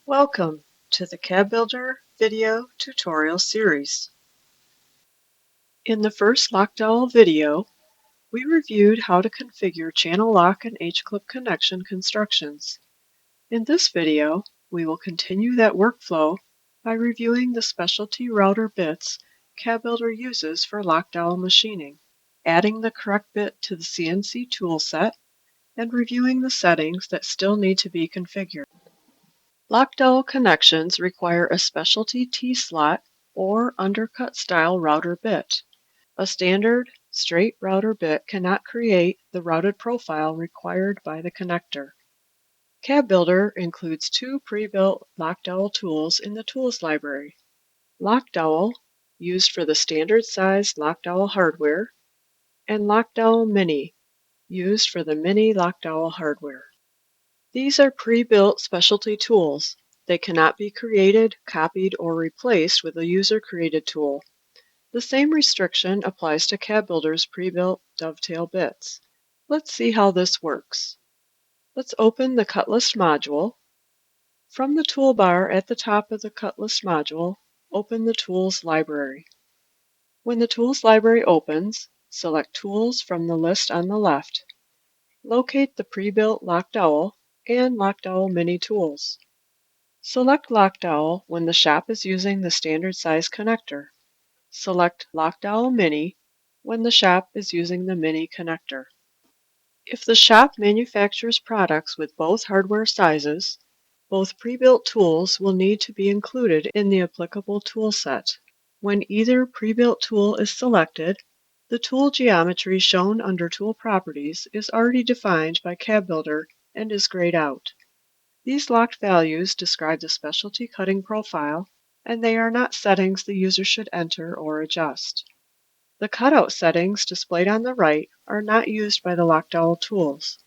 Welcome to the CAD Builder video tutorial series. In the first lock dowel video, we reviewed how to configure channel lock and H-clip connection constructions. In this video, we will continue that workflow by reviewing the specialty router bits CAD Builder uses for lock dowel machining, adding the correct bit to the CNC toolset, and reviewing the settings that still need to be configured. Lock dowel connections require a specialty T-slot or undercut style router bit. A standard, straight router bit cannot create the routed profile required by the connector. CAD Builder includes two pre-built lock dowel tools in the tools library. Lock dowel, used for the standard size lock dowel hardware, and Lock dowel Mini, used for the mini lock dowel hardware. These are pre-built specialty tools. They cannot be created, copied, or replaced with a user-created tool. The same restriction applies to CAD Builder's pre-built dovetail bits. Let's see how this works. Let's open the Cut List module. From the toolbar at the top of the Cut List module, open the Tools library. When the Tools library opens, select Tools from the list on the left. Locate the pre-built Lock dowel and Lock dowel Mini tools. Select Lock dowel when the shop is using the standard size connector. Select Lock dowel Mini when the shop is using the Mini connector. If the shop manufactures products with both hardware sizes, both pre-built tools will need to be included in the applicable tool set. When either pre-built tool is selected, the tool geometry shown under Tool Properties is already defined by CAD Builder and is grayed out. These locked values describe the specialty cutting profile, and they are not settings the user should enter or adjust. The cutout settings displayed on the right are not used by the lock dowel tools.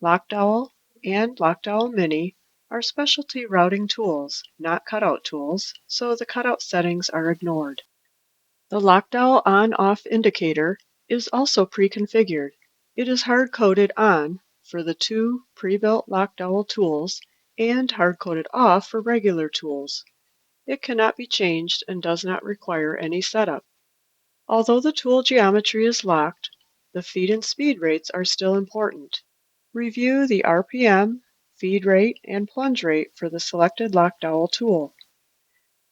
Lock dowel and Lock dowel Mini are specialty routing tools, not cutout tools, so the cutout settings are ignored. The lock dowel on-off indicator is also pre-configured. It is hard-coded on for the two pre-built lock dowel tools and hard-coded off for regular tools. It cannot be changed and does not require any setup. Although the tool geometry is locked, the feed and speed rates are still important. Review the RPM, feed rate, and plunge rate for the selected lock dowel tool.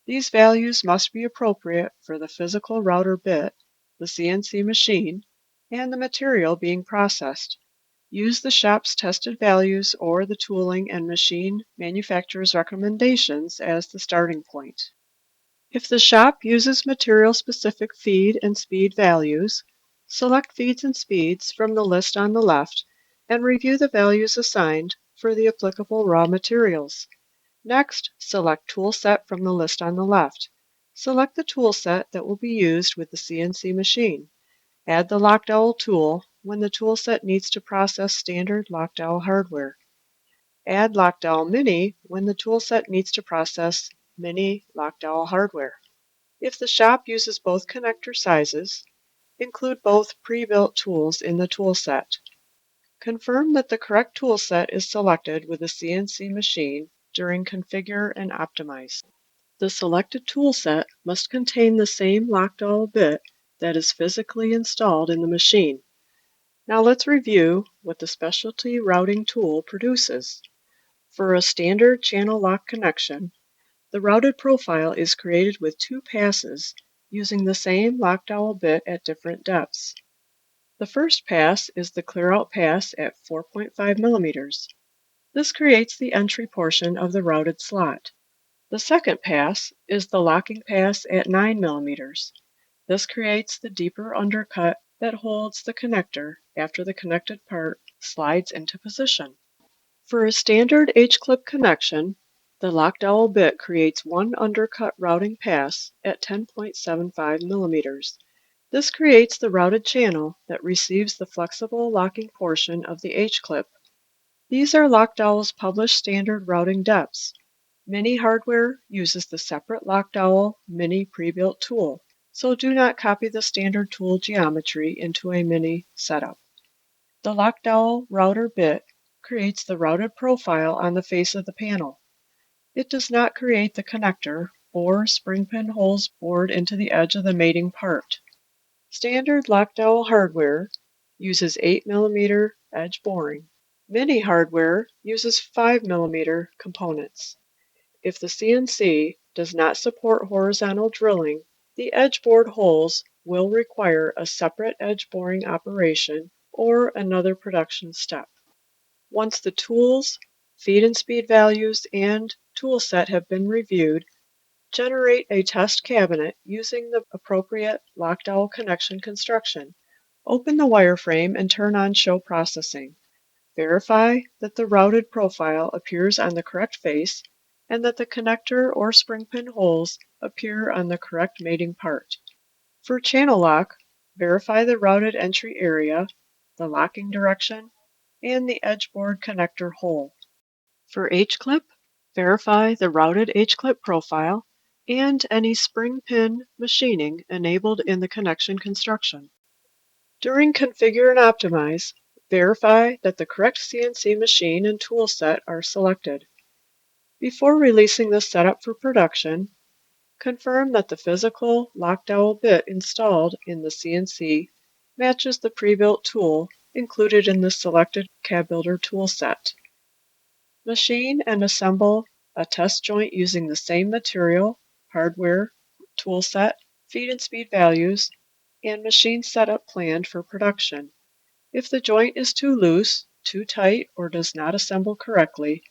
These values must be appropriate for the physical router bit, the CNC machine, and the material being processed. Use the shop's tested values or the tooling and machine manufacturer's recommendations as the starting point. If the shop uses material-specific feed and speed values, select Feeds and Speeds from the list on the left and review the values assigned for the applicable raw materials. Next, select Tool Set from the list on the left. Select the tool set that will be used with the CNC machine. Add the lock dowel tool when the tool set needs to process standard lock dowel hardware. Add Lock dowel Mini when the tool set needs to process mini lock dowel hardware. If the shop uses both connector sizes, include both pre-built tools in the tool set. Confirm that the correct tool set is selected with the CNC machine during Configure and Optimize. The selected tool set must contain the same lock dowel bit that is physically installed in the machine. Now let's review what the specialty routing tool produces. For a standard channel lock connection, the routed profile is created with two passes using the same lock dowel bit at different depths. The first pass is the clear-out pass at 4.5 millimeters. This creates the entry portion of the routed slot. The second pass is the locking pass at 9 millimeters. This creates the deeper undercut that holds the connector after the connected part slides into position. For a standard H-clip connection, the lock dowel bit creates one undercut routing pass at 10.75 millimeters. This creates the routed channel that receives the flexible locking portion of the H-clip. These are lock dowel's published standard routing depths. Mini hardware uses the separate Lock dowel Mini pre-built tool, so do not copy the standard tool geometry into a Mini setup. The Lock dowel router bit creates the routed profile on the face of the panel. It does not create the connector or spring pin holes bored into the edge of the mating part. Standard lock dowel hardware uses 8 mm edge boring. Mini hardware uses 5 mm components. If the CNC does not support horizontal drilling, the edge bored holes will require a separate edge boring operation or another production step. Once the tools, feed and speed values, and tool set have been reviewed, generate a test cabinet using the appropriate lock dowel connection construction. Open the wireframe and turn on Show Processing. Verify that the routed profile appears on the correct face and that the connector or spring pin holes appear on the correct mating part. For channel lock, verify the routed entry area, the locking direction, and the edge board connector hole. For H-clip, verify the routed H-clip profile and any spring pin machining enabled in the connection construction. During Configure and Optimize, verify that the correct CNC machine and tool set are selected. Before releasing the setup for production, confirm that the physical lock dowel bit installed in the CNC matches the pre-built tool included in the selected CAD Builder tool set. Machine and assemble a test joint using the same material, hardware, tool set, feed and speed values, and machine setup planned for production. If the joint is too loose, too tight, or does not assemble correctly,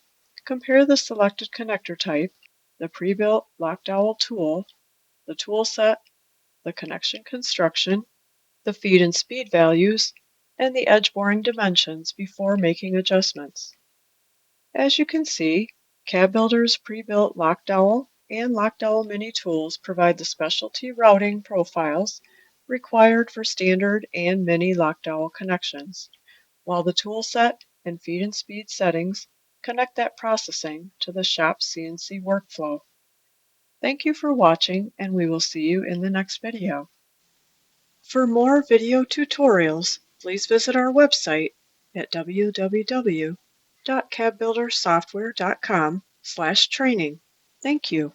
compare the selected connector type, the pre-built lock dowel tool, the tool set, the connection construction, the feed and speed values, and the edge boring dimensions before making adjustments. As you can see, CAD Builder's pre-built lock dowel and lock dowel mini tools provide the specialty routing profiles required for standard and mini lock dowel connections, while the tool set and feed and speed settings connect that processing to the shop CNC workflow. Thank you for watching, and we will see you in the next video. For more video tutorials, please visit our website at www.cadbuildersoftware.com/training. Thank you.